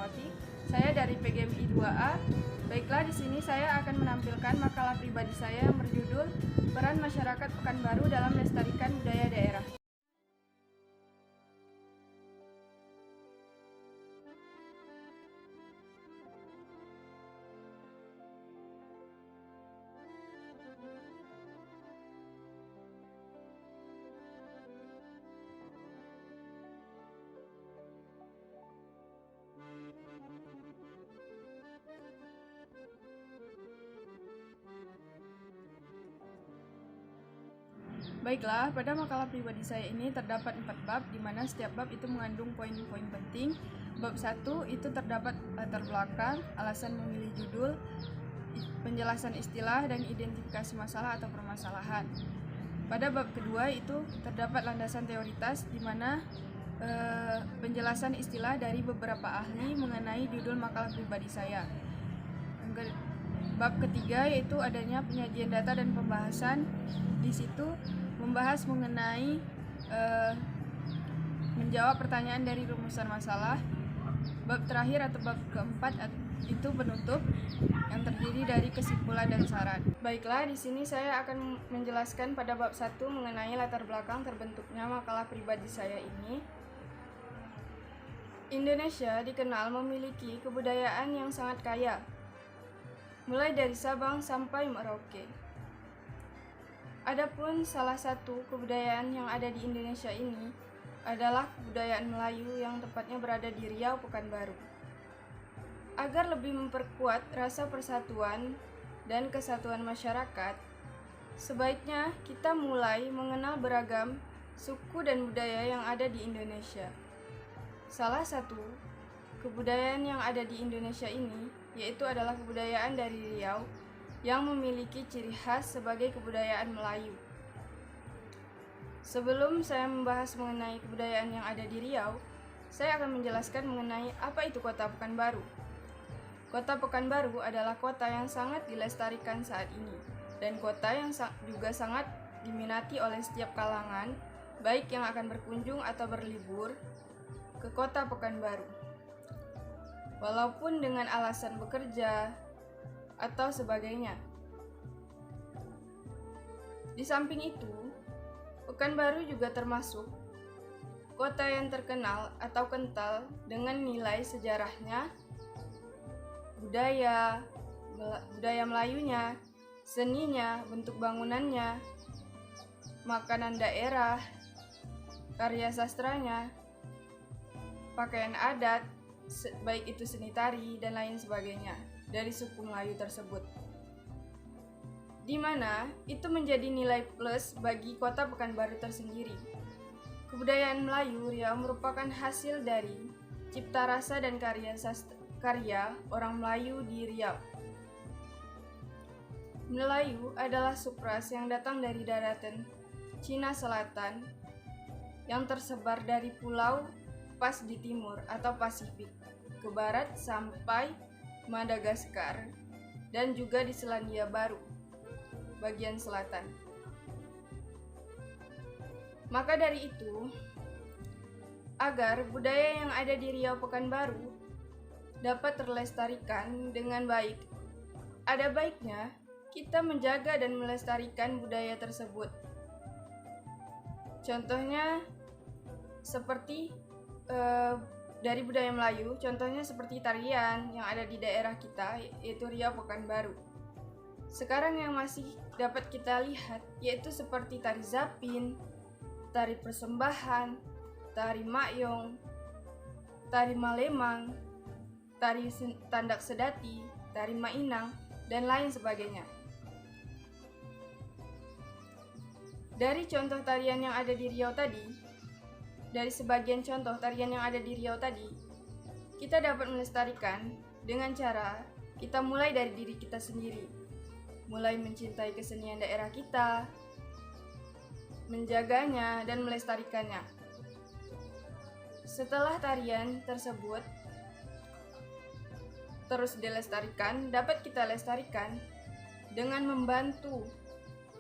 Fatmawati. Saya dari PGMI 2A. Baiklah, di sini saya akan menampilkan makalah pribadi saya yang berjudul Peran Masyarakat Pekanbaru dalam Melestarikan Budaya Daerah. Baiklah, pada makalah pribadi saya ini terdapat 4 bab, di mana setiap bab itu mengandung poin-poin penting. Bab 1 itu terdapat latar belakang, alasan memilih judul, penjelasan istilah, dan identifikasi masalah atau permasalahan. Pada bab kedua itu terdapat landasan teoritas, di mana penjelasan istilah dari beberapa ahli mengenai judul makalah pribadi saya. Bab ketiga yaitu adanya penyajian data dan pembahasan. Di situ membahas mengenai menjawab pertanyaan dari rumusan masalah. Bab terakhir atau bab keempat itu penutup yang terdiri dari kesimpulan dan saran. Baiklah, di sini saya akan menjelaskan pada bab 1 mengenai latar belakang terbentuknya makalah pribadi saya ini. Indonesia dikenal memiliki kebudayaan yang sangat kaya, mulai dari Sabang sampai Merauke. Adapun salah satu kebudayaan yang ada di Indonesia ini adalah kebudayaan Melayu yang tepatnya berada di Riau, Pekanbaru. Agar lebih memperkuat rasa persatuan dan kesatuan masyarakat, sebaiknya kita mulai mengenal beragam suku dan budaya yang ada di Indonesia. Salah satu kebudayaan yang ada di Indonesia ini yaitu adalah kebudayaan dari Riau yang memiliki ciri khas sebagai kebudayaan Melayu. Sebelum saya membahas mengenai kebudayaan yang ada di Riau, saya akan menjelaskan mengenai apa itu Kota Pekanbaru. Kota Pekanbaru adalah kota yang sangat dilestarikan saat ini, dan kota yang juga sangat diminati oleh setiap kalangan, baik yang akan berkunjung atau berlibur ke Kota Pekanbaru. Walaupun dengan alasan bekerja atau sebagainya. Di samping itu, Pekanbaru juga termasuk kota yang terkenal atau kental dengan nilai sejarahnya, budaya Melayunya, seninya, bentuk bangunannya, makanan daerah, karya sastranya, pakaian adat, baik itu seni tari dan lain sebagainya dari suku Melayu tersebut, di mana itu menjadi nilai plus bagi Kota Pekanbaru tersendiri. Kebudayaan Melayu Riau merupakan hasil dari cipta rasa dan karya orang Melayu di Riau. Melayu adalah subras yang datang dari daratan Cina Selatan yang tersebar dari pulau Pas di timur atau Pasifik ke barat sampai Madagaskar dan juga di Selandia Baru bagian selatan. Maka dari itu, agar budaya yang ada di Riau Pekanbaru dapat terlestarikan dengan baik, ada baiknya kita menjaga dan melestarikan budaya tersebut. Contohnya seperti dari budaya Melayu, contohnya seperti tarian yang ada di daerah kita, yaitu Riau Pekanbaru. Sekarang yang masih dapat kita lihat yaitu seperti tari zapin, tari persembahan, tari makyong, tari malemang, tari tandak sedati, tari mainang, dan lain sebagainya. Dari contoh tarian yang ada di Riau tadi, dari sebagian contoh tarian yang ada di Riau tadi, kita dapat melestarikan dengan cara kita mulai dari diri kita sendiri, mulai mencintai kesenian daerah kita, menjaganya dan melestarikannya. Setelah tarian tersebut terus dilestarikan, dapat kita lestarikan dengan membantu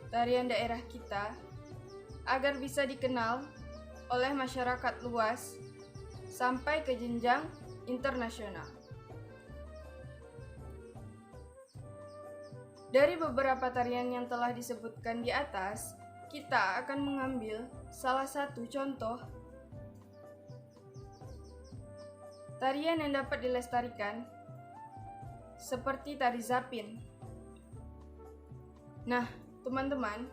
tarian daerah kita agar bisa dikenal oleh masyarakat luas sampai ke jenjang internasional. Dari beberapa tarian yang telah disebutkan di atas, kita akan mengambil salah satu contoh tarian yang dapat dilestarikan, seperti tari Zapin. Nah, teman-teman,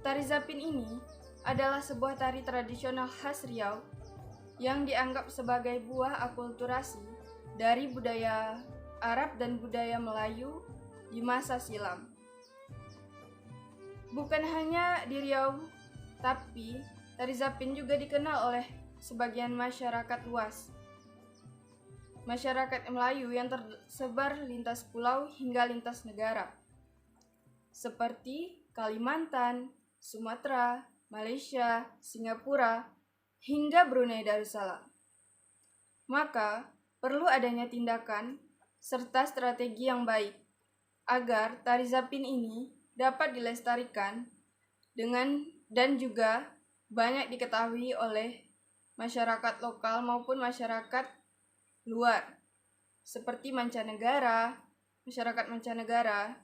tari Zapin ini adalah sebuah tari tradisional khas Riau yang dianggap sebagai buah akulturasi dari budaya Arab dan budaya Melayu di masa silam. Bukan hanya di Riau, tapi tari Zapin juga dikenal oleh sebagian masyarakat luas. Masyarakat Melayu yang tersebar lintas pulau hingga lintas negara, seperti Kalimantan, Sumatera, Malaysia, Singapura, hingga Brunei Darussalam. Maka, perlu adanya tindakan serta strategi yang baik agar tari Zapin ini dapat dilestarikan dan juga banyak diketahui oleh masyarakat lokal maupun masyarakat luar, seperti masyarakat mancanegara.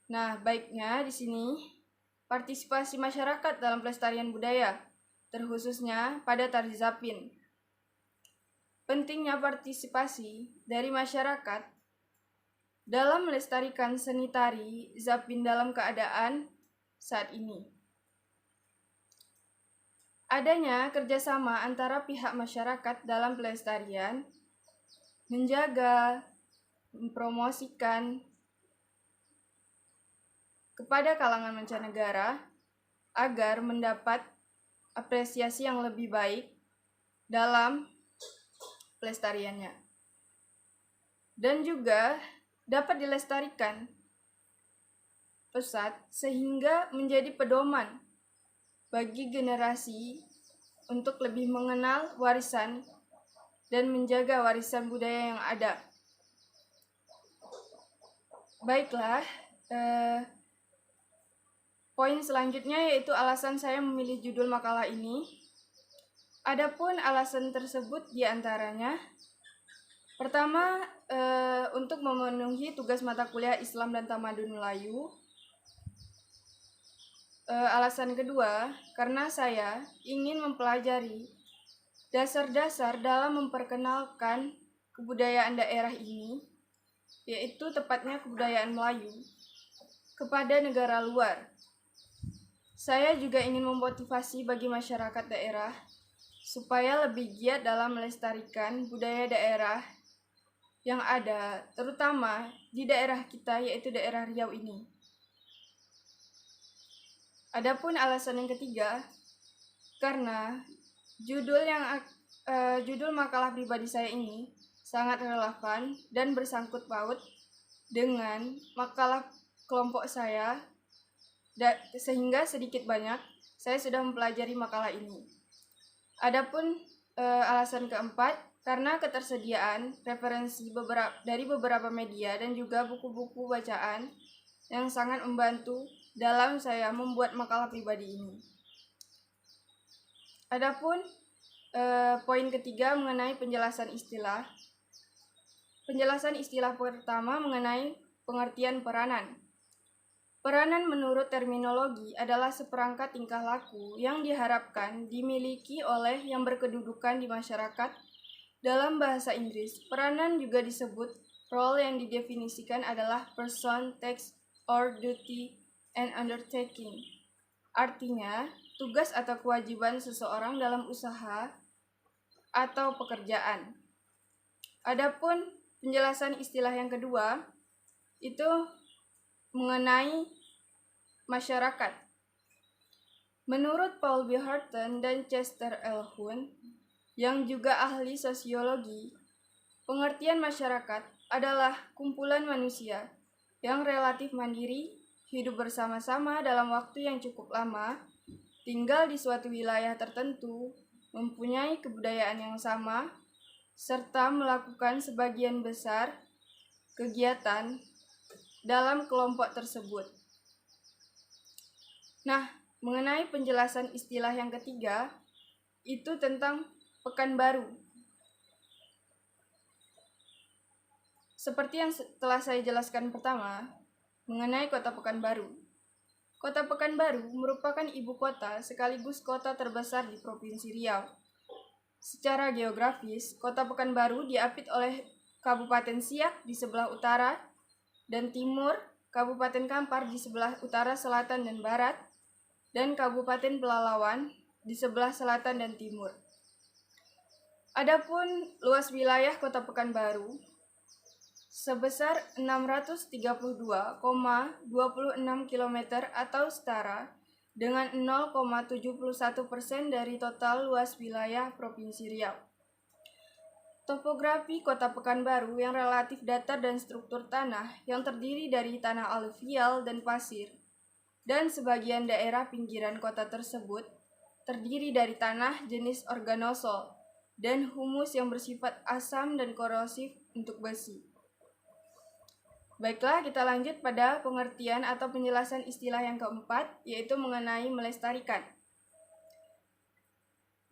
Nah, baiknya di sini partisipasi masyarakat dalam pelestarian budaya, terkhususnya pada tari Zapin. Pentingnya partisipasi dari masyarakat dalam melestarikan seni tari Zapin dalam keadaan saat ini. Adanya kerjasama antara pihak masyarakat dalam pelestarian, menjaga, mempromosikan kepada kalangan mancanegara agar mendapat apresiasi yang lebih baik dalam pelestariannya. Dan juga dapat dilestarikan pesat sehingga menjadi pedoman bagi generasi untuk lebih mengenal warisan dan menjaga warisan budaya yang ada. Baiklah, poin selanjutnya yaitu alasan saya memilih judul makalah ini. Adapun alasan tersebut diantaranya, pertama, untuk memenuhi tugas mata kuliah Islam dan Tamadun Melayu. Alasan kedua, karena saya ingin mempelajari dasar-dasar dalam memperkenalkan kebudayaan daerah ini, yaitu tepatnya kebudayaan Melayu, kepada negara luar. Saya juga ingin memotivasi bagi masyarakat daerah supaya lebih giat dalam melestarikan budaya daerah yang ada, terutama di daerah kita, yaitu daerah Riau ini. Adapun alasan yang ketiga, karena judul makalah pribadi saya ini sangat relevan dan bersangkut paut dengan makalah kelompok saya, sehingga sedikit banyak saya sudah mempelajari makalah ini. Adapun alasan keempat, karena ketersediaan referensi dari beberapa media dan juga buku-buku bacaan yang sangat membantu dalam saya membuat makalah pribadi ini. Adapun poin ketiga mengenai penjelasan istilah. Penjelasan istilah pertama mengenai pengertian peranan. Peranan menurut terminologi adalah seperangkat tingkah laku yang diharapkan dimiliki oleh yang berkedudukan di masyarakat. Dalam bahasa Inggris, peranan juga disebut role yang didefinisikan adalah person, task, or duty and undertaking. Artinya, tugas atau kewajiban seseorang dalam usaha atau pekerjaan. Adapun penjelasan istilah yang kedua itu mengenai masyarakat. Menurut Paul B. Horton dan Chester L. Huhn, yang juga ahli sosiologi, pengertian masyarakat adalah kumpulan manusia yang relatif mandiri, hidup bersama-sama dalam waktu yang cukup lama, tinggal di suatu wilayah tertentu, mempunyai kebudayaan yang sama, serta melakukan sebagian besar kegiatan dalam kelompok tersebut. Nah, mengenai penjelasan istilah yang ketiga, itu tentang Pekanbaru. Seperti yang telah saya jelaskan pertama, mengenai Kota Pekanbaru. Kota Pekanbaru merupakan ibu kota sekaligus kota terbesar di Provinsi Riau. Secara geografis, Kota Pekanbaru diapit oleh Kabupaten Siak di sebelah utara dan timur, Kabupaten Kampar di sebelah utara, selatan, dan barat, dan Kabupaten Pelalawan di sebelah selatan dan timur. Adapun luas wilayah Kota Pekanbaru sebesar 632,26 km atau setara dengan 0,71% dari total luas wilayah Provinsi Riau. Topografi Kota Pekanbaru yang relatif datar dan struktur tanah yang terdiri dari tanah aluvial dan pasir, dan sebagian daerah pinggiran kota tersebut terdiri dari tanah jenis organosol dan humus yang bersifat asam dan korosif untuk besi. Baiklah, kita lanjut pada pengertian atau penjelasan istilah yang keempat, yaitu mengenai melestarikan.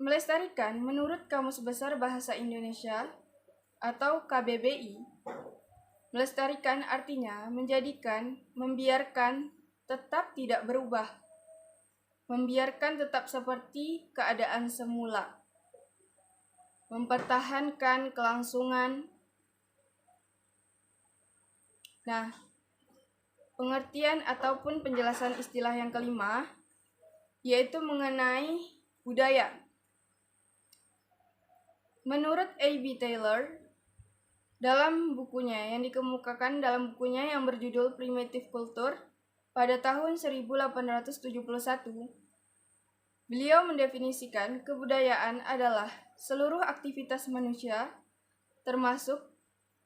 Melestarikan menurut Kamus Besar Bahasa Indonesia atau KBBI, melestarikan artinya menjadikan, membiarkan tetap tidak berubah, membiarkan tetap seperti keadaan semula, mempertahankan kelangsungan. Nah, pengertian ataupun penjelasan istilah yang kelima, yaitu mengenai budaya. Menurut A.B. Taylor, dalam bukunya yang dikemukakan dalam bukunya yang berjudul Primitive Culture pada tahun 1871, beliau mendefinisikan kebudayaan adalah seluruh aktivitas manusia, termasuk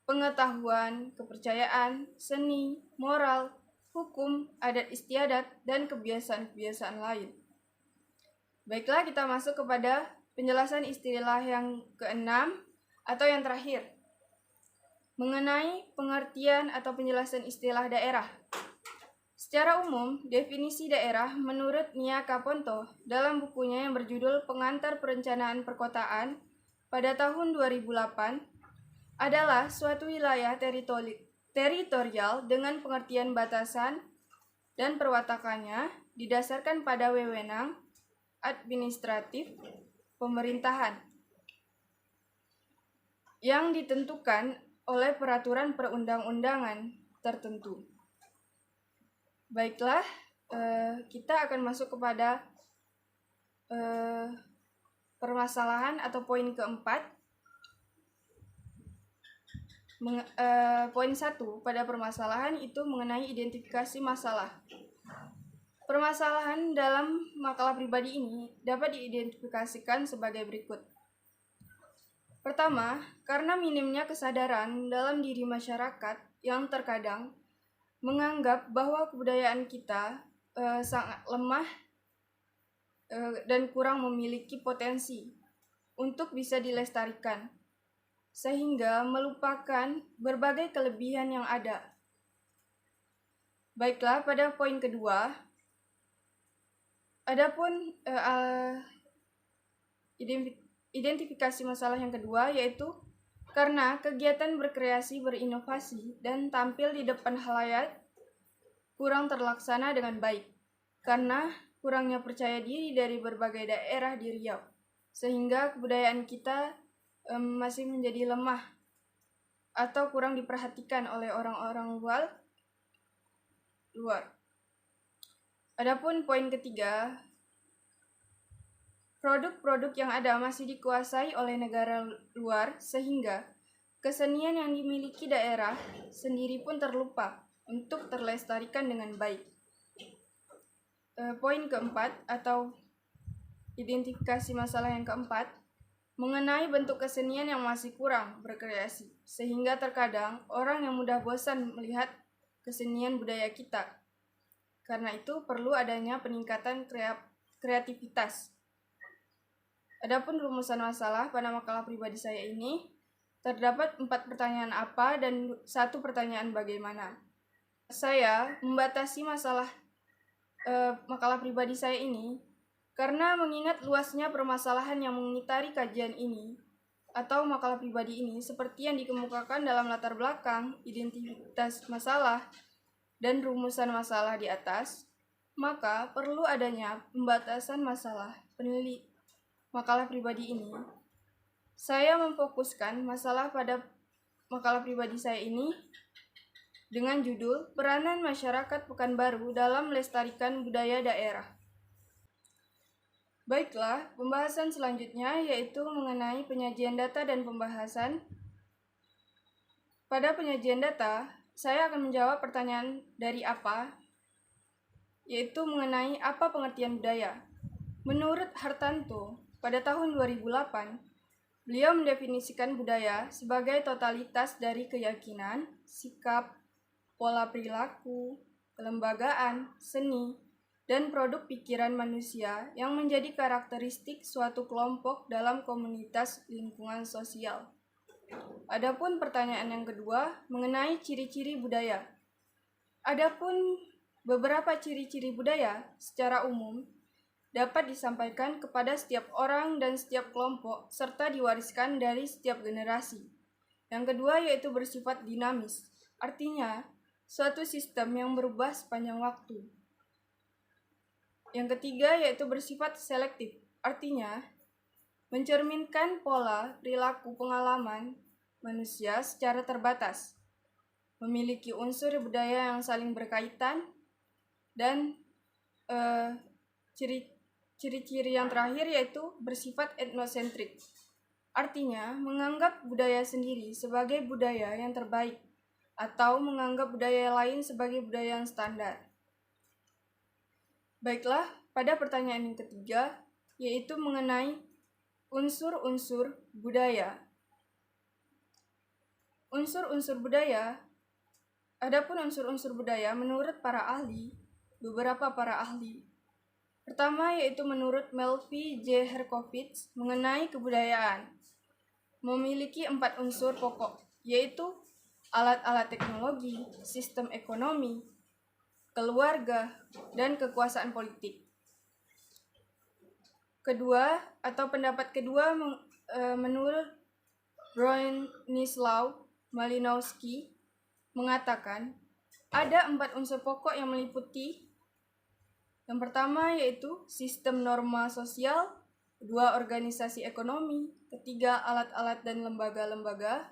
pengetahuan, kepercayaan, seni, moral, hukum, adat istiadat, dan kebiasaan-kebiasaan lain. Baiklah, kita masuk kepada penjelasan istilah yang keenam atau yang terakhir, mengenai pengertian atau penjelasan istilah daerah. Secara umum, definisi daerah menurut Nia Caponto dalam bukunya yang berjudul Pengantar Perencanaan Perkotaan pada tahun 2008 adalah suatu wilayah teritorial dengan pengertian batasan dan perwatakannya didasarkan pada wewenang administratif pemerintahan yang ditentukan oleh peraturan perundang-undangan tertentu. Baiklah, kita akan masuk kepada permasalahan atau poin keempat. Poin 1 pada permasalahan itu mengenai identifikasi masalah. Permasalahan dalam makalah pribadi ini dapat diidentifikasikan sebagai berikut. Pertama, karena minimnya kesadaran dalam diri masyarakat yang terkadang menganggap bahwa kebudayaan kita sangat lemah dan kurang memiliki potensi untuk bisa dilestarikan, sehingga melupakan berbagai kelebihan yang ada. Baiklah, pada poin kedua, adapun identifikasi masalah yang kedua, yaitu karena kegiatan berkreasi, berinovasi, dan tampil di depan khalayak kurang terlaksana dengan baik, karena kurangnya percaya diri dari berbagai daerah di Riau, sehingga kebudayaan kita masih menjadi lemah atau kurang diperhatikan oleh orang-orang luar. Adapun poin ketiga, produk-produk yang ada masih dikuasai oleh negara luar, sehingga kesenian yang dimiliki daerah sendiri pun terlupa untuk terlestarikan dengan baik. Poin keempat atau identifikasi masalah yang keempat, mengenai bentuk kesenian yang masih kurang berkreasi, sehingga terkadang orang yang mudah bosan melihat kesenian budaya kita. Karena itu perlu adanya peningkatan kreativitas. Adapun rumusan masalah pada makalah pribadi saya ini, terdapat 4 pertanyaan apa dan 1 pertanyaan bagaimana. Saya membatasi masalah makalah pribadi saya ini karena mengingat luasnya permasalahan yang mengitari kajian ini, atau makalah pribadi ini seperti yang dikemukakan dalam latar belakang, identitas masalah, dan rumusan masalah di atas, maka perlu adanya pembatasan masalah makalah pribadi ini. Saya memfokuskan masalah pada makalah pribadi saya ini dengan judul Peranan Masyarakat Pekanbaru dalam Melestarikan Budaya Daerah. Baiklah, pembahasan selanjutnya yaitu mengenai penyajian data dan pembahasan. Pada penyajian data, saya akan menjawab pertanyaan dari apa, yaitu mengenai apa pengertian budaya. Menurut Hartanto, pada tahun 2008, beliau mendefinisikan budaya sebagai totalitas dari keyakinan, sikap, pola perilaku, kelembagaan, seni, dan produk pikiran manusia yang menjadi karakteristik suatu kelompok dalam komunitas lingkungan sosial. Adapun pertanyaan yang kedua mengenai ciri-ciri budaya. Adapun beberapa ciri-ciri budaya secara umum dapat disampaikan kepada setiap orang dan setiap kelompok serta diwariskan dari setiap generasi. Yang kedua yaitu bersifat dinamis, artinya suatu sistem yang berubah sepanjang waktu. Yang ketiga yaitu bersifat selektif, artinya mencerminkan pola perilaku pengalaman manusia secara terbatas, memiliki unsur budaya yang saling berkaitan, dan ciri-ciri yang terakhir yaitu bersifat etnosentrik, artinya menganggap budaya sendiri sebagai budaya yang terbaik atau menganggap budaya lain sebagai budaya yang standar. Baiklah, pada pertanyaan yang ketiga, yaitu mengenai unsur-unsur budaya. Unsur-unsur budaya, adapun unsur-unsur budaya menurut beberapa para ahli. Pertama yaitu menurut Melvy J. Herkovitz mengenai kebudayaan, memiliki 4 unsur pokok, yaitu alat-alat teknologi, sistem ekonomi, keluarga, dan kekuasaan politik. Pendapat kedua menurut Bronislaw Malinowski mengatakan ada 4 unsur pokok yang meliputi. Yang pertama yaitu sistem norma sosial, kedua organisasi ekonomi, ketiga alat-alat dan lembaga-lembaga,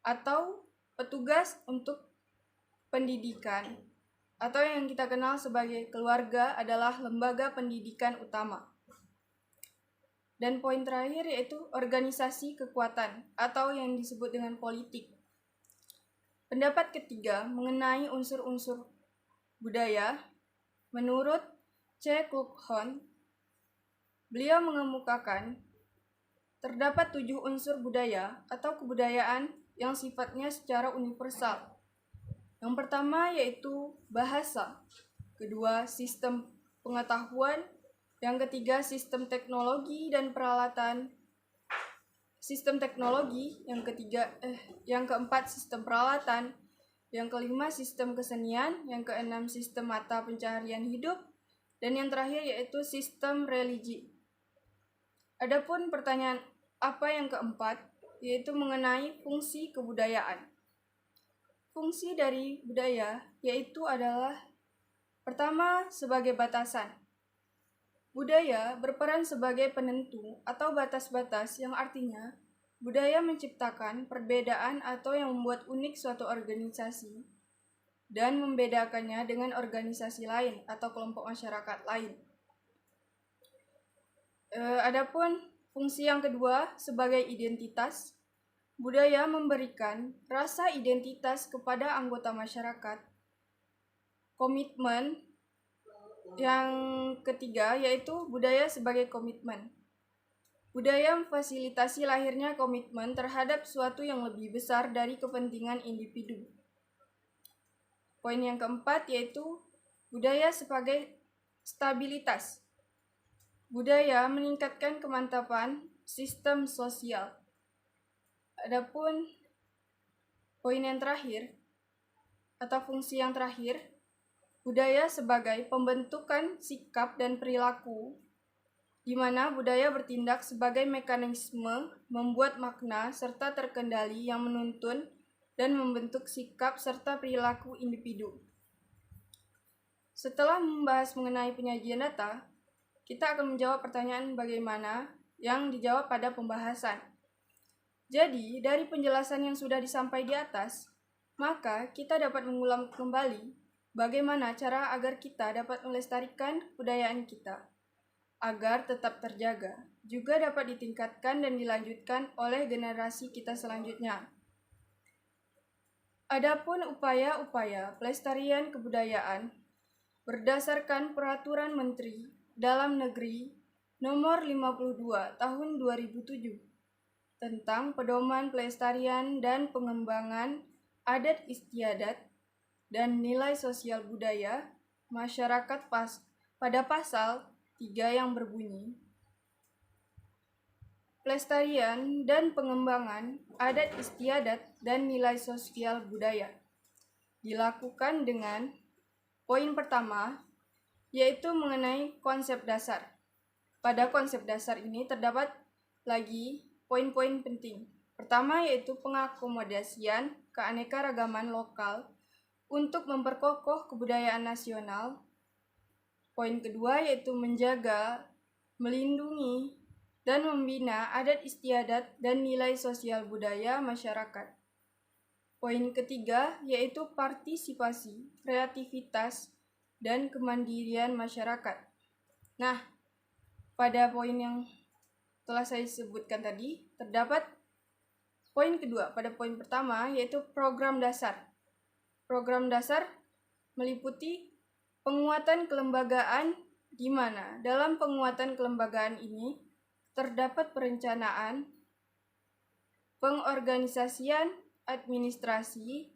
atau petugas untuk pendidikan, atau yang kita kenal sebagai keluarga adalah lembaga pendidikan utama. Dan poin terakhir yaitu organisasi kekuatan atau yang disebut dengan politik. Pendapat ketiga mengenai unsur-unsur budaya, menurut C. Kluckhohn, beliau mengemukakan terdapat 7 unsur budaya atau kebudayaan yang sifatnya secara universal. Yang pertama yaitu bahasa, kedua sistem pengetahuan, yang ketiga sistem teknologi dan peralatan, yang keempat sistem peralatan, yang kelima sistem kesenian, yang keenam sistem mata pencaharian hidup, dan yang terakhir yaitu sistem religi. Adapun pertanyaan apa yang keempat yaitu mengenai fungsi kebudayaan. Fungsi dari budaya yaitu adalah pertama sebagai batasan. Budaya berperan sebagai penentu atau batas-batas yang artinya budaya menciptakan perbedaan atau yang membuat unik suatu organisasi dan membedakannya dengan organisasi lain atau kelompok masyarakat lain. Adapun fungsi yang kedua sebagai identitas. Budaya memberikan rasa identitas kepada anggota masyarakat. Komitmen yang ketiga yaitu budaya sebagai komitmen. Budaya memfasilitasi lahirnya komitmen terhadap suatu yang lebih besar dari kepentingan individu. Poin yang keempat yaitu budaya sebagai stabilitas. Budaya meningkatkan kemantapan sistem sosial. Adapun poin yang terakhir atau fungsi yang terakhir, budaya sebagai pembentukan sikap dan perilaku di mana budaya bertindak sebagai mekanisme membuat makna serta terkendali yang menuntun dan membentuk sikap serta perilaku individu. Setelah membahas mengenai penyajian data, kita akan menjawab pertanyaan bagaimana yang dijawab pada pembahasan. Jadi, dari penjelasan yang sudah disampaikan di atas, maka kita dapat mengulang kembali bagaimana cara agar kita dapat melestarikan kebudayaan kita agar tetap terjaga, juga dapat ditingkatkan dan dilanjutkan oleh generasi kita selanjutnya. Adapun upaya-upaya pelestarian kebudayaan berdasarkan Peraturan Menteri Dalam Negeri Nomor 52 Tahun 2007 tentang Pedoman Pelestarian dan Pengembangan Adat Istiadat dan Nilai Sosial Budaya Masyarakat pada pasal 3 yang berbunyi, pelestarian dan pengembangan adat istiadat dan nilai sosial budaya dilakukan dengan poin pertama, yaitu mengenai konsep dasar. Pada konsep dasar ini terdapat lagi poin-poin penting. Pertama yaitu pengakomodasian keanekaragaman lokal untuk memperkokoh kebudayaan nasional. Poin kedua yaitu menjaga, melindungi, dan membina adat istiadat dan nilai sosial budaya masyarakat. Poin ketiga yaitu partisipasi, kreativitas, dan kemandirian masyarakat. Nah, pada poin yang telah saya sebutkan tadi, terdapat poin kedua pada poin pertama yaitu program dasar. Program dasar meliputi penguatan kelembagaan, di mana dalam penguatan kelembagaan ini terdapat perencanaan, pengorganisasian, administrasi,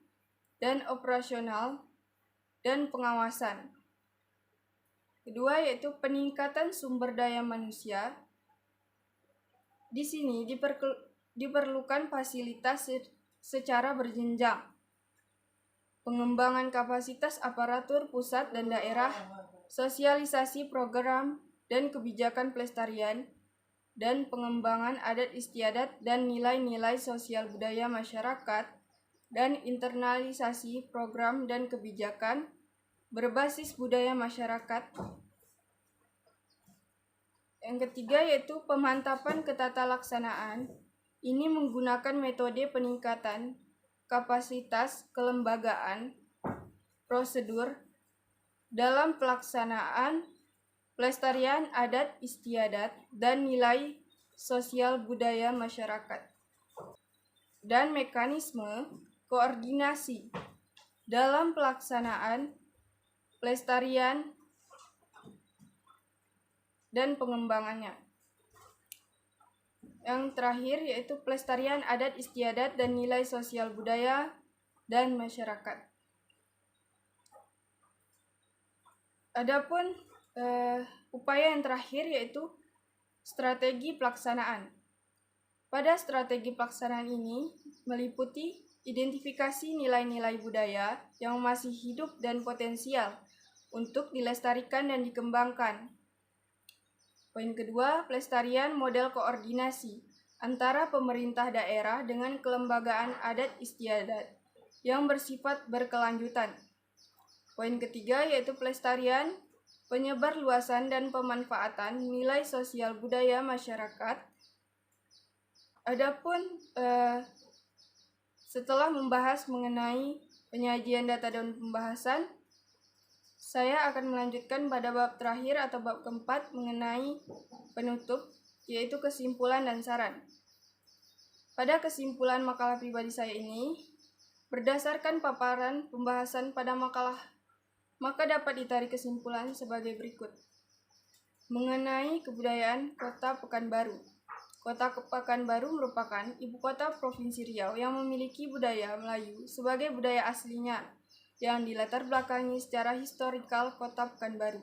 dan operasional, dan pengawasan. Kedua yaitu peningkatan sumber daya manusia. Di sini diperlukan fasilitas secara berjenjang, pengembangan kapasitas aparatur pusat dan daerah, sosialisasi program dan kebijakan pelestarian, dan pengembangan adat istiadat dan nilai-nilai sosial budaya masyarakat, dan internalisasi program dan kebijakan berbasis budaya masyarakat. Yang ketiga yaitu pemantapan ketatalaksanaan. Ini menggunakan metode peningkatan kapasitas kelembagaan, prosedur dalam pelaksanaan pelestarian adat istiadat dan nilai sosial budaya masyarakat, dan mekanisme koordinasi dalam pelaksanaan pelestarian dan pengembangannya. Yang terakhir yaitu pelestarian adat istiadat dan nilai sosial budaya dan masyarakat. Adapun upaya yang terakhir yaitu strategi pelaksanaan. Pada strategi pelaksanaan ini meliputi identifikasi nilai-nilai budaya yang masih hidup dan potensial untuk dilestarikan dan dikembangkan. Poin kedua, pelestarian model koordinasi antara pemerintah daerah dengan kelembagaan adat istiadat yang bersifat berkelanjutan. Poin ketiga yaitu pelestarian, penyebarluasan dan pemanfaatan nilai sosial budaya masyarakat. Adapun setelah membahas mengenai penyajian data dan pembahasan, saya akan melanjutkan pada bab terakhir atau bab keempat mengenai penutup, yaitu kesimpulan dan saran. Pada kesimpulan makalah pribadi saya ini, berdasarkan paparan pembahasan pada makalah, maka dapat ditarik kesimpulan sebagai berikut. Mengenai kebudayaan Kota Pekanbaru. Kota Pekanbaru merupakan ibu kota Provinsi Riau yang memiliki budaya Melayu sebagai budaya aslinya, yang dilatar belakangi secara historikal Kota Pekanbaru.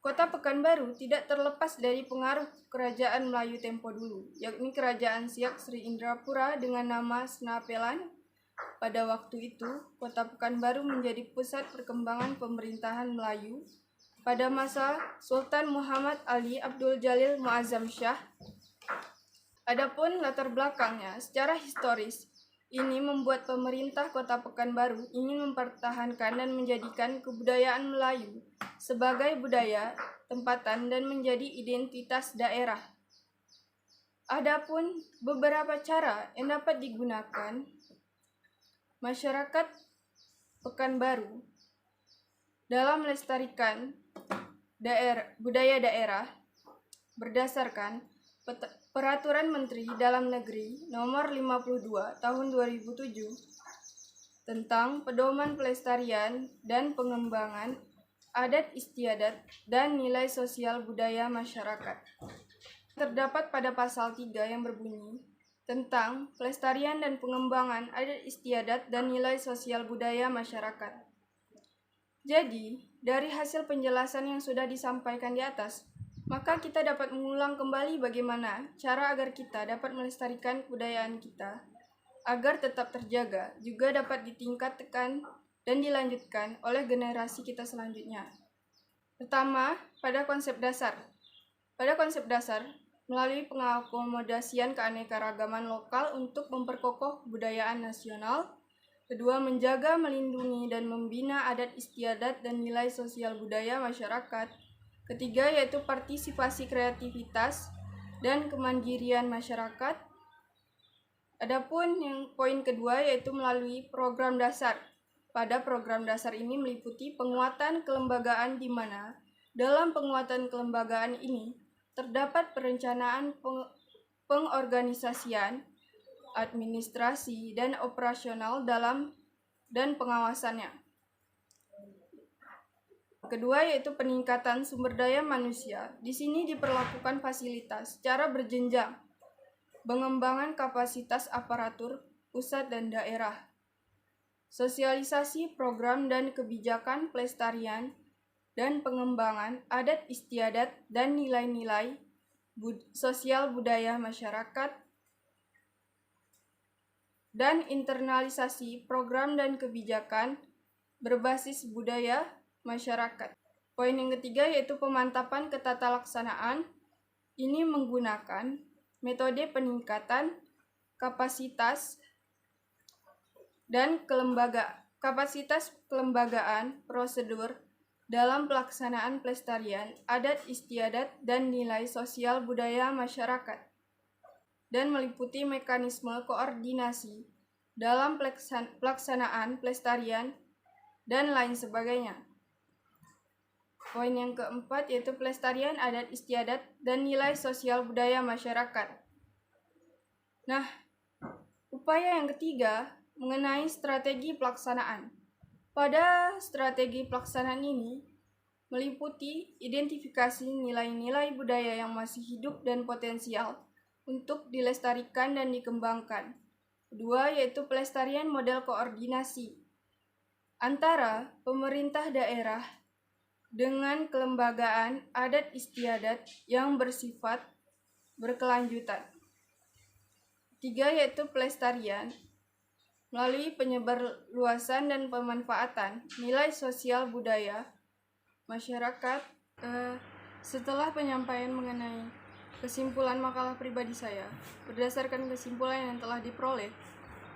Kota Pekanbaru tidak terlepas dari pengaruh kerajaan Melayu tempo dulu, yakni Kerajaan Siak Sri Indrapura dengan nama Senapelan. Pada waktu itu, Kota Pekanbaru menjadi pusat perkembangan pemerintahan Melayu pada masa Sultan Muhammad Ali Abdul Jalil Muazzam Shah. Adapun latar belakangnya secara historis, ini membuat pemerintah Kota Pekanbaru ingin mempertahankan dan menjadikan kebudayaan Melayu sebagai budaya tempatan dan menjadi identitas daerah. Adapun beberapa cara yang dapat digunakan masyarakat Pekanbaru dalam melestarikan budaya daerah berdasarkan Peraturan Menteri Dalam Negeri Nomor 52 Tahun 2007 tentang Pedoman Pelestarian dan Pengembangan Adat Istiadat dan Nilai Sosial Budaya Masyarakat. Terdapat pada pasal 3 yang berbunyi tentang pelestarian dan pengembangan adat istiadat dan nilai sosial budaya masyarakat. Jadi, dari hasil penjelasan yang sudah disampaikan di atas, maka kita dapat mengulang kembali bagaimana cara agar kita dapat melestarikan kebudayaan kita, agar tetap terjaga, juga dapat ditingkatkan dan dilanjutkan oleh generasi kita selanjutnya. Pertama, pada konsep dasar. Pada konsep dasar, melalui pengakomodasian keanekaragaman lokal untuk memperkokoh kebudayaan nasional. Kedua, menjaga, melindungi, dan membina adat istiadat dan nilai sosial budaya masyarakat. Ketiga, yaitu partisipasi kreativitas dan kemandirian masyarakat. Adapun yang poin kedua yaitu melalui program dasar. Pada program dasar ini meliputi penguatan kelembagaan di mana dalam penguatan kelembagaan ini terdapat perencanaan pengorganisasian, administrasi, dan operasional dan pengawasannya. Kedua yaitu peningkatan sumber daya manusia. Di sini diperlakukan fasilitas secara berjenjang, pengembangan kapasitas aparatur pusat dan daerah, sosialisasi program dan kebijakan pelestarian dan pengembangan adat istiadat dan nilai-nilai sosial budaya masyarakat, dan internalisasi program dan kebijakan berbasis budaya masyarakat. Poin yang ketiga yaitu pemantapan ketataalaksanaan. Ini menggunakan metode peningkatan kapasitas dan kapasitas kelembagaan prosedur dalam pelaksanaan pelestarian adat istiadat dan nilai sosial budaya masyarakat, dan meliputi mekanisme koordinasi dalam pelaksanaan pelestarian dan lain sebagainya. Poin yang keempat yaitu pelestarian adat istiadat dan nilai sosial budaya masyarakat. Nah, upaya yang ketiga mengenai strategi pelaksanaan. Pada strategi pelaksanaan ini meliputi identifikasi nilai-nilai budaya yang masih hidup dan potensial untuk dilestarikan dan dikembangkan. Kedua yaitu pelestarian model koordinasi antara pemerintah daerah dengan kelembagaan adat istiadat yang bersifat berkelanjutan. Tiga yaitu pelestarian melalui penyebarluasan dan pemanfaatan nilai sosial budaya masyarakat. Setelah penyampaian mengenai kesimpulan makalah pribadi saya, berdasarkan kesimpulan yang telah diperoleh,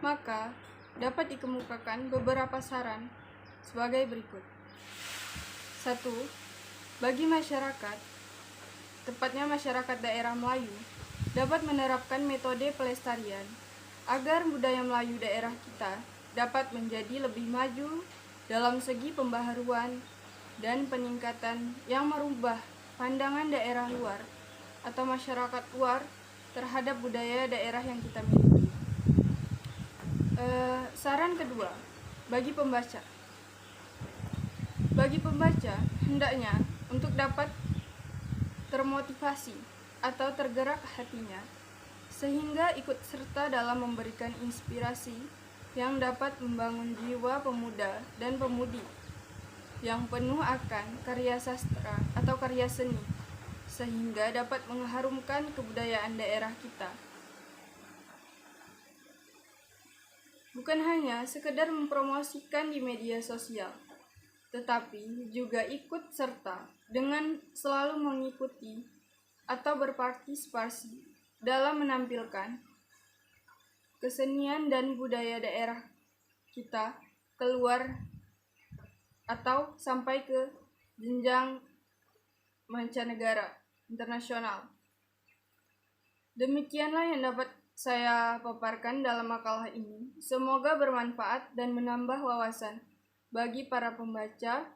maka dapat dikemukakan beberapa saran sebagai berikut. 1. Bagi masyarakat, tepatnya masyarakat daerah Melayu, dapat menerapkan metode pelestarian agar budaya Melayu daerah kita dapat menjadi lebih maju dalam segi pembaharuan dan peningkatan yang merubah pandangan daerah luar atau masyarakat luar terhadap budaya daerah yang kita miliki. Saran kedua, bagi pembaca. Bagi pembaca, hendaknya untuk dapat termotivasi atau tergerak hatinya, sehingga ikut serta dalam memberikan inspirasi yang dapat membangun jiwa pemuda dan pemudi yang penuh akan karya sastra atau karya seni, sehingga dapat mengharumkan kebudayaan daerah kita. Bukan hanya sekedar mempromosikan di media sosial, tetapi juga ikut serta dengan selalu mengikuti atau berpartisipasi dalam menampilkan kesenian dan budaya daerah kita keluar atau sampai ke jenjang mancanegara internasional. Demikianlah yang dapat saya paparkan dalam makalah ini. Semoga bermanfaat dan menambah wawasan bagi para pembaca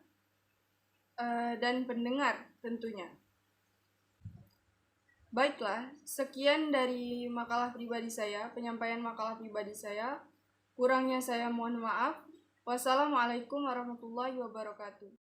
dan pendengar tentunya. Baiklah, sekian dari makalah pribadi saya, penyampaian makalah pribadi saya. Kurangnya saya mohon maaf. Wassalamualaikum warahmatullahi wabarakatuh.